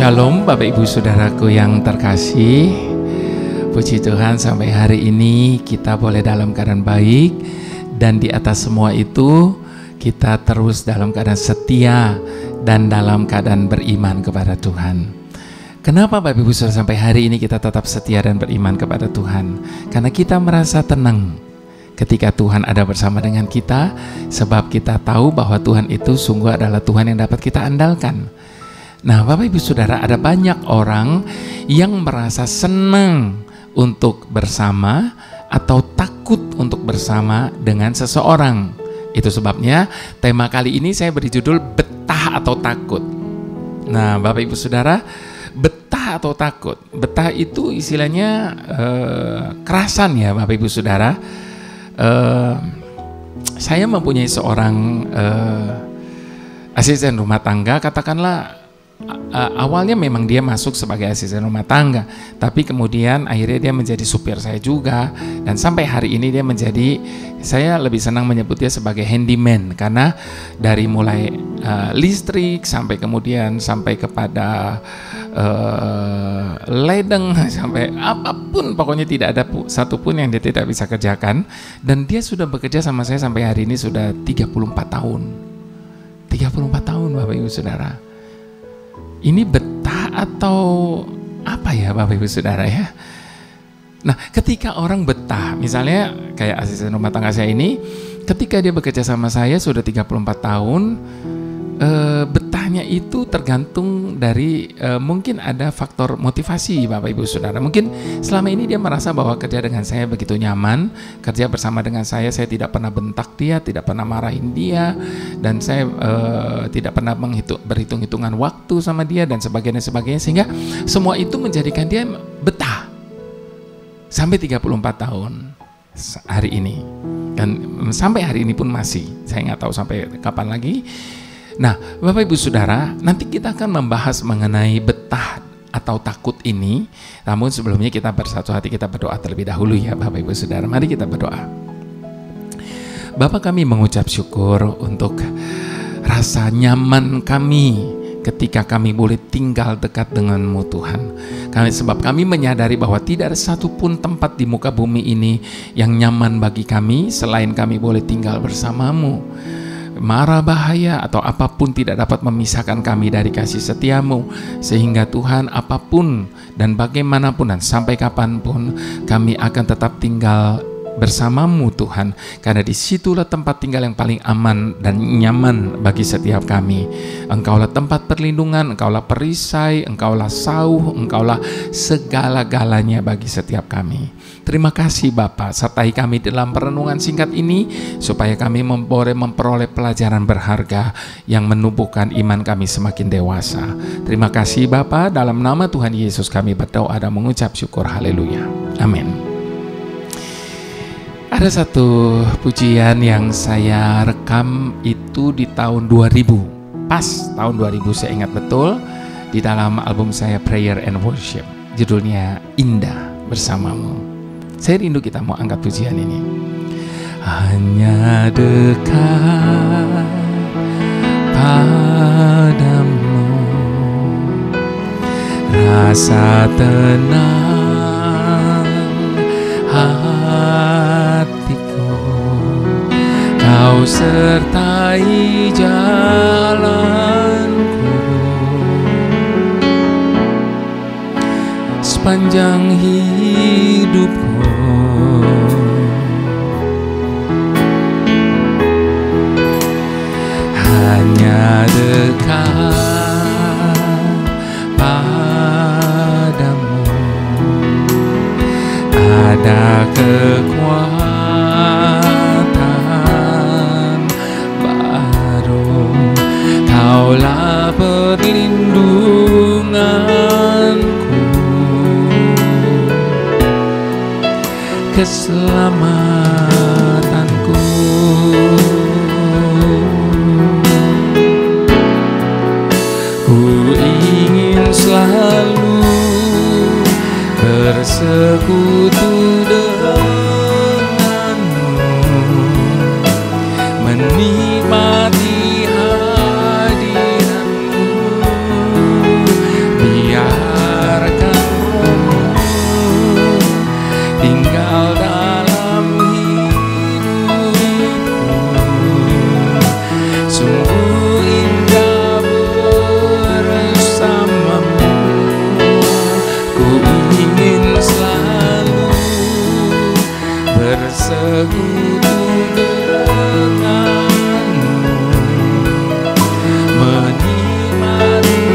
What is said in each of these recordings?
Shalom Bapak Ibu Saudaraku yang terkasih. Puji Tuhan sampai hari ini kita boleh dalam keadaan baik. Dan di atas semua itu kita terus dalam keadaan setia dan dalam keadaan beriman kepada Tuhan. Kenapa Bapak Ibu Saudara sampai hari ini kita tetap setia dan beriman kepada Tuhan? Karena kita merasa tenang ketika Tuhan ada bersama dengan kita. Sebab kita tahu bahwa Tuhan itu sungguh adalah Tuhan yang dapat kita andalkan. Nah Bapak Ibu Saudara, ada banyak orang yang merasa senang untuk bersama atau takut untuk bersama dengan seseorang. Itu sebabnya tema kali ini saya beri judul betah atau takut. Nah Bapak Ibu Saudara, betah atau takut. Betah itu istilahnya kerasan ya Bapak Ibu Saudara. Saya mempunyai seorang asisten rumah tangga, katakanlah awalnya memang dia masuk sebagai asisten rumah tangga, tapi kemudian akhirnya dia menjadi supir saya juga, dan sampai hari ini dia menjadi, saya lebih senang menyebut dia sebagai handyman, karena dari mulai listrik sampai kemudian sampai kepada ledeng sampai apapun, pokoknya tidak ada satupun yang dia tidak bisa kerjakan. Dan dia sudah bekerja sama saya sampai hari ini sudah 34 tahun 34 tahun Bapak Ibu Saudara. Ini betah atau apa ya Bapak Ibu Saudara ya? Nah ketika orang betah, misalnya kayak asisten rumah tangga saya ini, ketika dia bekerja sama saya sudah 34 tahun, betahnya itu tergantung dari mungkin ada faktor motivasi Bapak Ibu Saudara. Mungkin selama ini dia merasa bahwa kerja dengan saya begitu nyaman, kerja bersama dengan saya tidak pernah bentak dia, tidak pernah marahin dia, dan saya tidak pernah berhitung-hitungan waktu sama dia dan sebagainya, sehingga semua itu menjadikan dia betah sampai 34 tahun hari ini, dan sampai hari ini pun masih, saya nggak tahu sampai kapan lagi. Nah Bapak Ibu Saudara, nanti kita akan membahas mengenai betah atau takut ini. Namun sebelumnya kita bersatu hati, kita berdoa terlebih dahulu ya Bapak Ibu Saudara. Mari kita berdoa. Bapa, kami mengucap syukur untuk rasa nyaman kami ketika kami boleh tinggal dekat dengan-Mu Tuhan. Sebab kami menyadari bahwa tidak ada satupun tempat di muka bumi ini yang nyaman bagi kami selain kami boleh tinggal bersama-Mu. Mara bahaya atau apapun tidak dapat memisahkan kami dari kasih setia-Mu, sehingga Tuhan apapun dan bagaimanapun dan sampai kapanpun kami akan tetap tinggal bersama-Mu Tuhan, karena disitulah tempat tinggal yang paling aman dan nyaman bagi setiap kami. Engkaulah tempat perlindungan, Engkaulah perisai, Engkaulah sauh, Engkaulah segala-galanya bagi setiap kami. Terima kasih Bapa, sertai kami dalam perenungan singkat ini, supaya kami memperoleh pelajaran berharga yang menumbuhkan iman kami semakin dewasa. Terima kasih Bapa, dalam nama Tuhan Yesus kami berdoa dan mengucap syukur. Haleluya, amin. Ada satu pujian yang saya rekam itu di tahun 2000, pas tahun 2000 saya ingat betul, di dalam album saya Prayer and Worship, judulnya Indah Bersamamu. Saya rindu kita mau angkat pujian ini. Hanya dekat padamu, rasa tenang hatiku, Kau sertai jalanku sepanjang hidupku. Hanya dekat padamu ada kekuatan baru, Kaulah perlindunganku, keselamatanku. Ku ingin selalu bersekutu denganmu, menikmati hadiratmu di bersekutu denganmu, menikmati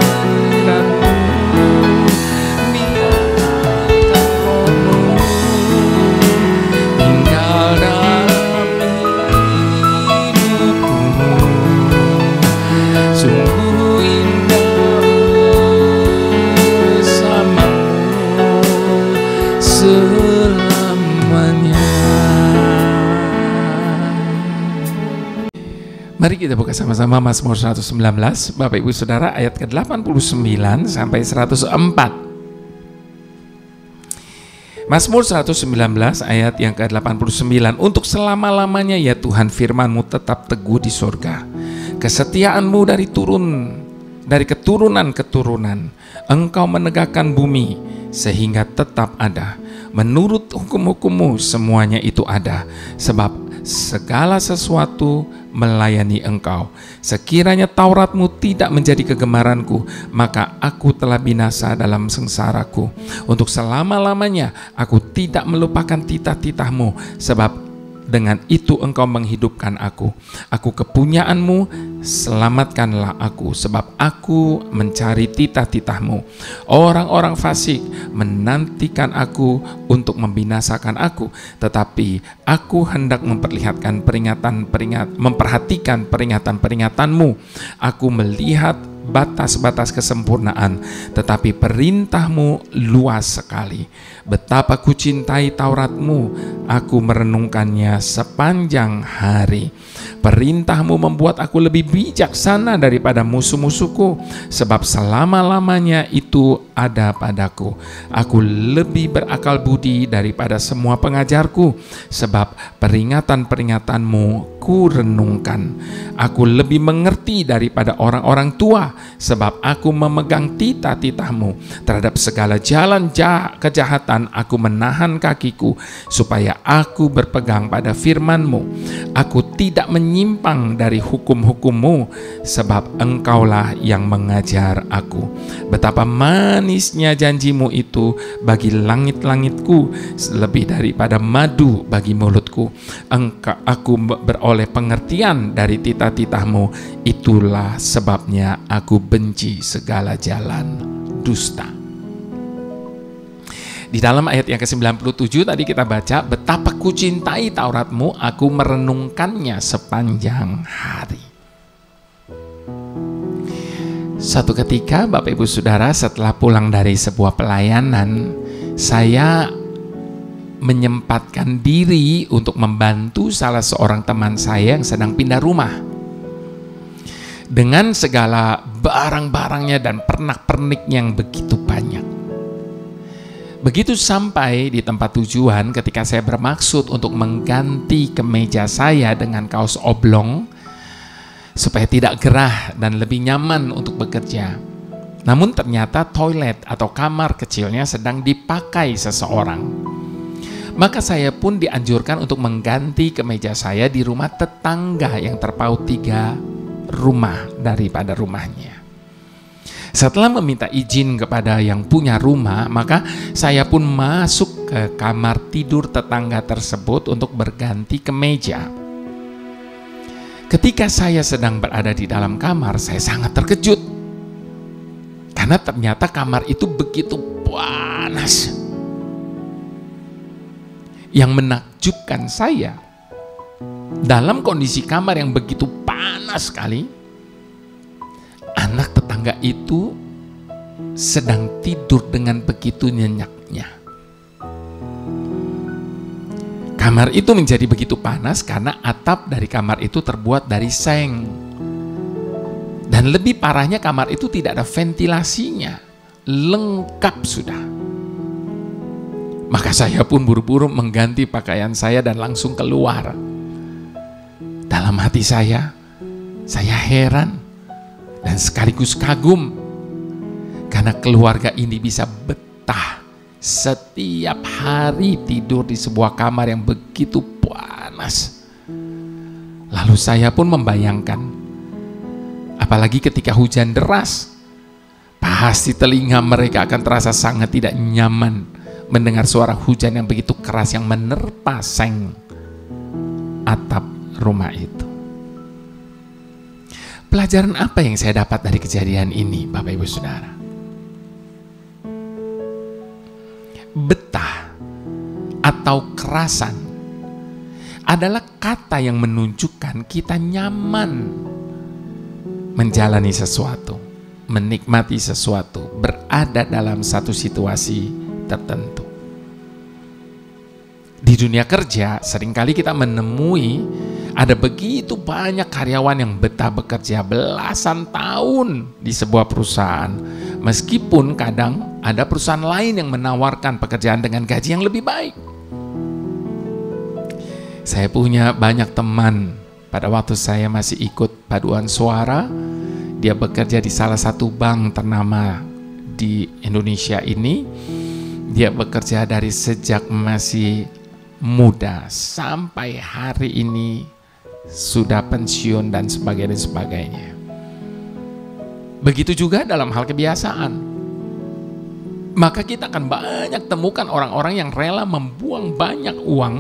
hadiratmu, biarkan rohmu tinggal dalam hidupku. Sungguh indah bersamamu selamanya. Mari kita buka sama-sama Mazmur 119, Bapak Ibu Saudara, ayat ke-89 sampai 104. Mazmur 119 ayat yang ke-89. Untuk selama-lamanya ya Tuhan, firman-Mu tetap teguh di surga. Kesetiaan-Mu dari keturunan-keturunan. Engkau menegakkan bumi sehingga tetap ada. Menurut hukum-hukum-Mu semuanya itu ada. Sebab segala sesuatu melayani Engkau. Sekiranya Taurat-Mu tidak menjadi kegemaranku, maka aku telah binasa dalam sengsaraku. Untuk selama-lamanya aku tidak melupakan titah-titah-Mu, sebab dengan itu Engkau menghidupkan aku. Aku kepunyaan-Mu, selamatkanlah aku, sebab aku mencari titah-titah-Mu. Orang-orang fasik menantikan aku untuk membinasakan aku, tetapi aku hendak memperhatikan peringatan-peringatan-Mu. Aku melihat batas-batas kesempurnaan, tetapi perintah-Mu luas sekali. Betapa ku cintai Taurat-Mu, aku merenungkannya sepanjang hari. Perintah-Mu membuat aku lebih bijaksana daripada musuh-musuhku, sebab selama-lamanya itu ada padaku. Aku lebih berakal budi daripada semua pengajarku, sebab peringatan-peringatan-Mu ku renungkan. Aku lebih mengerti daripada orang-orang tua, sebab aku memegang titah-titah-Mu. Terhadap segala jalan kejahatan aku menahan kakiku, supaya aku berpegang pada firman-Mu. Aku tidak menyimpang dari hukum-hukum-Mu, sebab Engkaulah yang mengajar aku. Betapa manisnya janji-Mu itu bagi langit-langitku, lebih daripada madu bagi mulutku. Aku beroleh pengertian dari titah-titah-Mu, itulah sebabnya aku benci segala jalan dusta. Di dalam ayat yang ke-97 tadi kita baca, betapa ku cintai Taurat-Mu, aku merenungkannya sepanjang hari. Suatu ketika Bapak Ibu Saudara, setelah pulang dari sebuah pelayanan, saya menyempatkan diri untuk membantu salah seorang teman saya yang sedang pindah rumah. Dengan segala barang-barangnya dan pernak-pernik yang begitu banyak. Begitu sampai di tempat tujuan, ketika saya bermaksud untuk mengganti kemeja saya dengan kaos oblong supaya tidak gerah dan lebih nyaman untuk bekerja. Namun ternyata toilet atau kamar kecilnya sedang dipakai seseorang. Maka saya pun dianjurkan untuk mengganti kemeja saya di rumah tetangga yang terpaut 3 rumah daripada rumahnya. Setelah meminta izin kepada yang punya rumah, maka saya pun masuk ke kamar tidur tetangga tersebut untuk berganti kemeja. Ketika saya sedang berada di dalam kamar, saya sangat terkejut. Karena ternyata kamar itu begitu panas. Yang menakjubkan saya, dalam kondisi kamar yang begitu panas sekali, anak tetangga itu sedang tidur dengan begitu nyenyaknya. Kamar itu menjadi begitu panas karena atap dari kamar itu terbuat dari seng. Dan lebih parahnya, kamar itu tidak ada ventilasinya. Lengkap sudah. Maka saya pun buru-buru mengganti pakaian saya dan langsung keluar. Dalam hati saya heran dan sekaligus kagum karena keluarga ini bisa betah setiap hari tidur di sebuah kamar yang begitu panas. Lalu saya pun membayangkan, apalagi ketika hujan deras, pasti telinga mereka akan terasa sangat tidak nyaman mendengar suara hujan yang begitu keras yang menerpa seng atap rumah itu. Pelajaran apa yang saya dapat dari kejadian ini, Bapak Ibu Saudara? Betah atau kerasan adalah kata yang menunjukkan kita nyaman menjalani sesuatu, menikmati sesuatu, berada dalam satu situasi tertentu. Di dunia kerja, seringkali kita menemui ada begitu banyak karyawan yang betah bekerja belasan tahun di sebuah perusahaan, meskipun kadang ada perusahaan lain yang menawarkan pekerjaan dengan gaji yang lebih baik. Saya punya banyak teman pada waktu saya masih ikut paduan suara. Dia bekerja di salah satu bank ternama di Indonesia ini. Dia bekerja dari sejak masih muda sampai hari ini sudah pensiun dan sebagainya. Begitu juga dalam hal kebiasaan. Maka kita akan banyak temukan orang-orang yang rela membuang banyak uang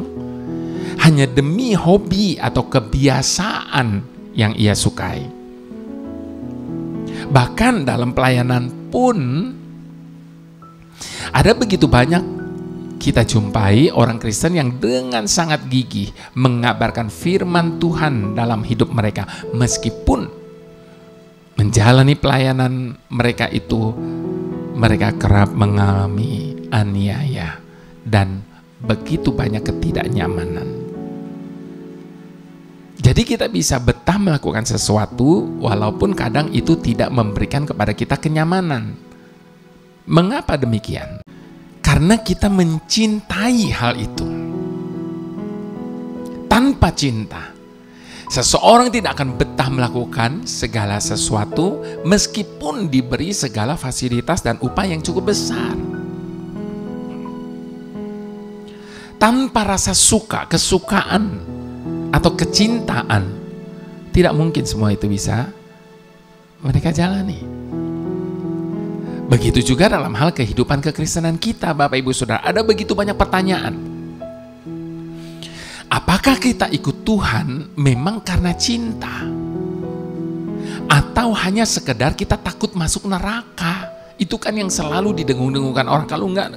hanya demi hobi atau kebiasaan yang ia sukai. Bahkan dalam pelayanan pun ada begitu banyak kita jumpai orang Kristen yang dengan sangat gigih mengabarkan firman Tuhan dalam hidup mereka, meskipun menjalani pelayanan mereka itu mereka kerap mengalami aniaya dan begitu banyak ketidaknyamanan. Jadi kita bisa betah melakukan sesuatu walaupun kadang itu tidak memberikan kepada kita kenyamanan. Mengapa demikian? Karena kita mencintai hal itu. Tanpa cinta, seseorang tidak akan betah melakukan segala sesuatu meskipun diberi segala fasilitas dan upah yang cukup besar. Tanpa rasa suka, kesukaan, atau kecintaan, tidak mungkin semua itu bisa mereka jalani. Begitu juga dalam hal kehidupan kekristenan kita, Bapak Ibu Saudara. Ada begitu banyak pertanyaan. Apakah kita ikut Tuhan memang karena cinta? Atau hanya sekedar kita takut masuk neraka? Itu kan yang selalu didengung-dengungkan orang. Kalau enggak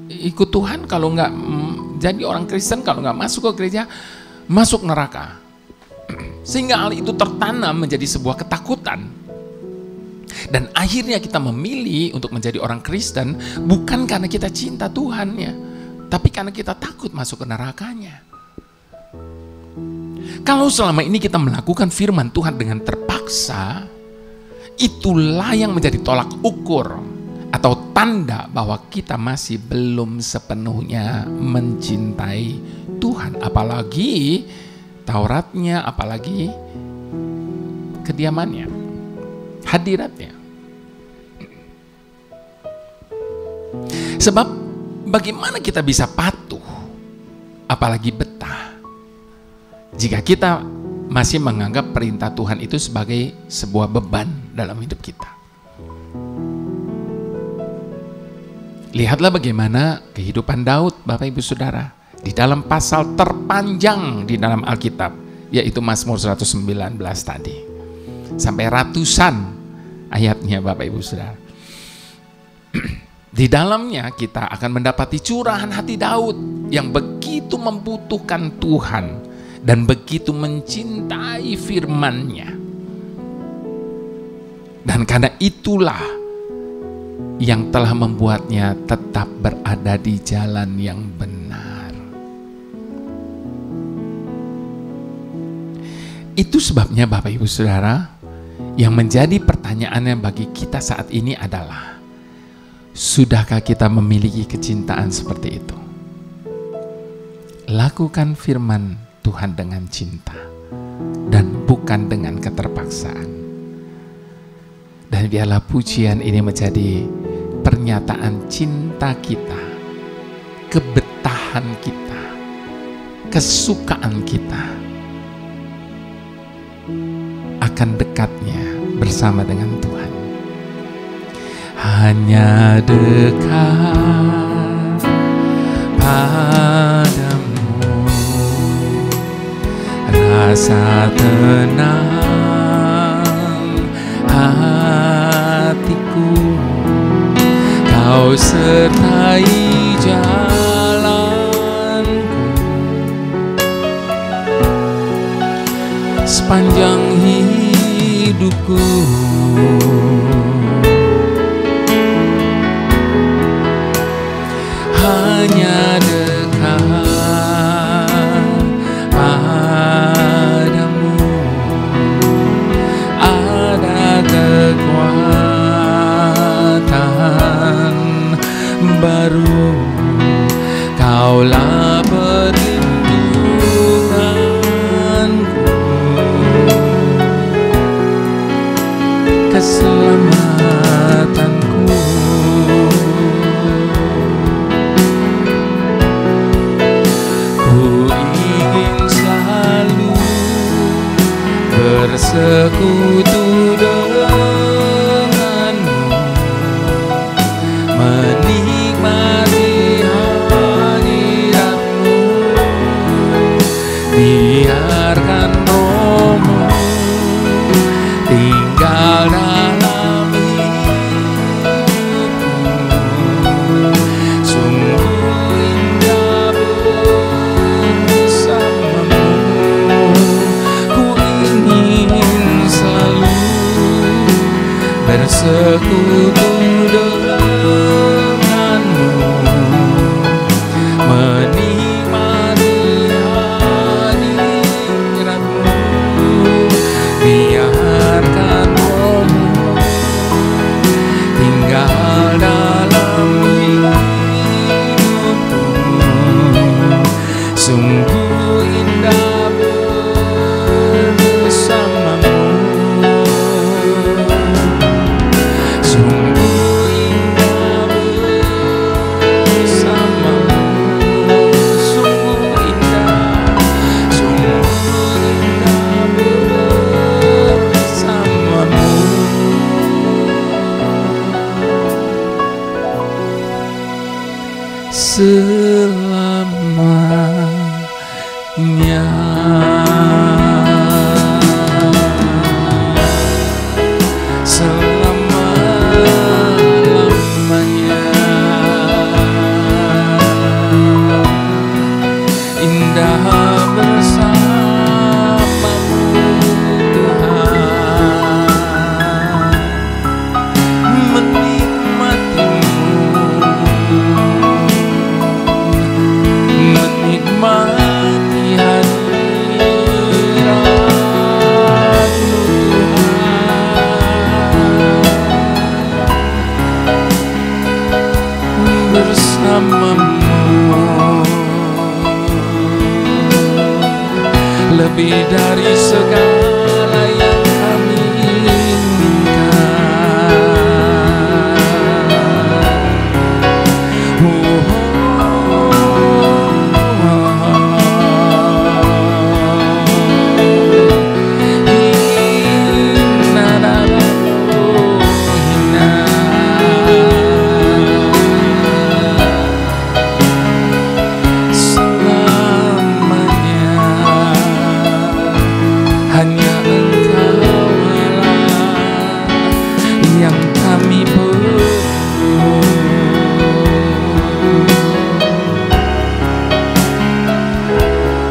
ikut Tuhan, kalau enggak jadi orang Kristen, kalau enggak masuk ke gereja, masuk neraka. Sehingga hal itu tertanam menjadi sebuah ketakutan. Dan akhirnya kita memilih untuk menjadi orang Kristen bukan karena kita cinta Tuhannya, tapi karena kita takut masuk ke nerakanya. Kalau selama ini kita melakukan firman Tuhan dengan terpaksa, itulah yang menjadi tolak ukur atau tanda bahwa kita masih belum sepenuhnya mencintai Tuhan. Apalagi Tauratnya, apalagi kediamannya, hadiratnya. Sebab bagaimana kita bisa patuh, apalagi betah, jika kita masih menganggap perintah Tuhan itu sebagai sebuah beban dalam hidup kita. Lihatlah bagaimana kehidupan Daud, Bapak Ibu Saudara, di dalam pasal terpanjang di dalam Alkitab, yaitu Mazmur 119 tadi. Sampai ratusan ayatnya, Bapak Ibu Saudara. Di dalamnya kita akan mendapati curahan hati Daud yang begitu membutuhkan Tuhan dan begitu mencintai firman-Nya. Dan karena itulah yang telah membuatnya tetap berada di jalan yang benar. Itu sebabnya Bapak Ibu Saudara, yang menjadi pertanyaannya bagi kita saat ini adalah, sudahkah kita memiliki kecintaan seperti itu? Lakukan firman Tuhan dengan cinta dan bukan dengan keterpaksaan. Dan biarlah pujian ini menjadi pernyataan cinta kita, kebetahan kita, kesukaan kita akan dekatnya bersama dengan Tuhan. hanya dekat padamu, rasa tenang hatiku, kau sertai jalanku sepanjang hidupku. Hanya dekat padamu ada kekuatan baru, kaulah perlindunganku, keselamatanku. Bersekutu denganmu, menikmati hadiratmu, biarkan rohmu tinggal dalam hidupku. Sungguh indah bersamamu, bersekutu denganmu, menikmati hadiratmu, biarkan rohmu tinggal dalam hidupku. Sungguh indah bersamamu, selamanya. Selama-lamanya indah bersamamu Tuhan, menikmati hadiratmu Tuhan, bersamamu lebih dari segala yang kami inginkan. Hanya Engkaulah yang kami perlu.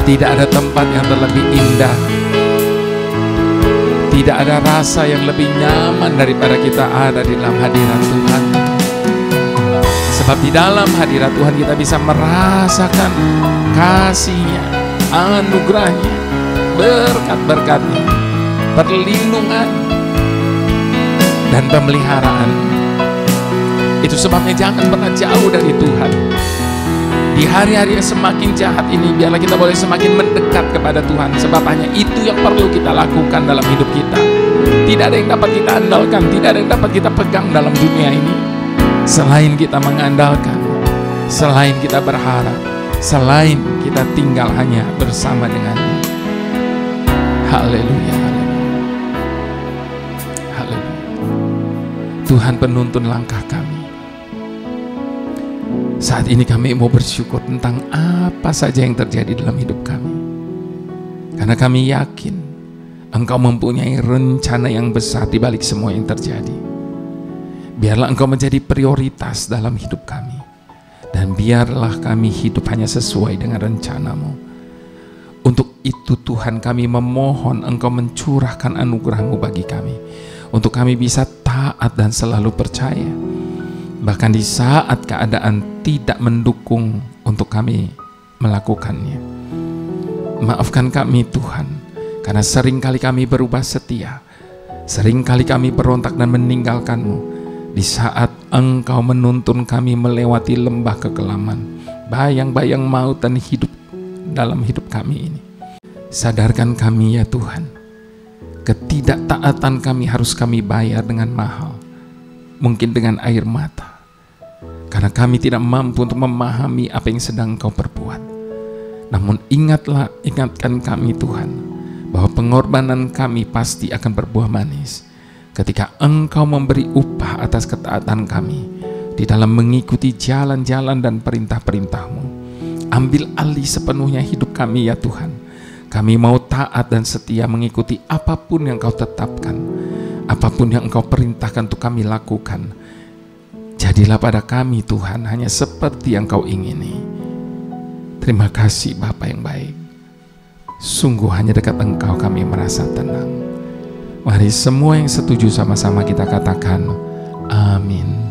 Tidak ada tempat yang terlebih indah, tidak ada rasa yang lebih nyaman daripada kita ada di dalam hadirat Tuhan. Sebab di dalam hadirat Tuhan kita bisa merasakan kasih-Nya, anugerah-Nya, berkat-berkat-Nya, perlindungan dan pemeliharaan. Itu sebabnya jangan pernah jauh dari Tuhan. Di hari-hari yang semakin jahat ini, biarlah kita boleh semakin mendekat kepada Tuhan. Sebab hanya itu yang perlu kita lakukan dalam hidup kita. Tidak ada yang dapat kita andalkan, tidak ada yang dapat kita pegang dalam dunia ini selain kita mengandalkan, selain kita berharap, selain kita tinggal hanya bersama dengan-Nya. Haleluya, haleluya, haleluya. Tuhan penuntun langkah kami. Saat ini kami mau bersyukur tentang apa saja yang terjadi dalam hidup kami. Karena kami yakin Engkau mempunyai rencana yang besar di balik semua yang terjadi. Biarlah Engkau menjadi prioritas dalam hidup kami. Dan biarlah kami hidup hanya sesuai dengan rencana-Mu. Untuk itu Tuhan, kami memohon Engkau mencurahkan anugerah-Mu bagi kami. Untuk kami bisa taat dan selalu percaya. Bahkan di saat keadaan tidak mendukung untuk kami melakukannya. Maafkan kami Tuhan, karena seringkali kami berubah setia. Seringkali kami berontak dan meninggalkan-Mu di saat Engkau menuntun kami melewati lembah kekelaman, bayang-bayang maut dan hidup dalam hidup kami ini. Sadarkan kami ya Tuhan, ketidaktaatan kami harus kami bayar dengan mahal, mungkin dengan air mata. Karena kami tidak mampu untuk memahami apa yang sedang Engkau perbuat. Namun ingatkan kami Tuhan, bahwa pengorbanan kami pasti akan berbuah manis ketika Engkau memberi upah atas ketaatan kami di dalam mengikuti jalan-jalan dan perintah-perintah-Mu. Ambil alih sepenuhnya hidup kami ya Tuhan. Kami mau taat dan setia mengikuti apapun yang Engkau tetapkan, apapun yang Engkau perintahkan untuk kami lakukan. Jadilah pada kami Tuhan hanya seperti yang Kau ingini. Terima kasih Bapa yang baik. Sungguh hanya dekat Engkau kami merasa tenang. Mari semua yang setuju sama-sama kita katakan amin.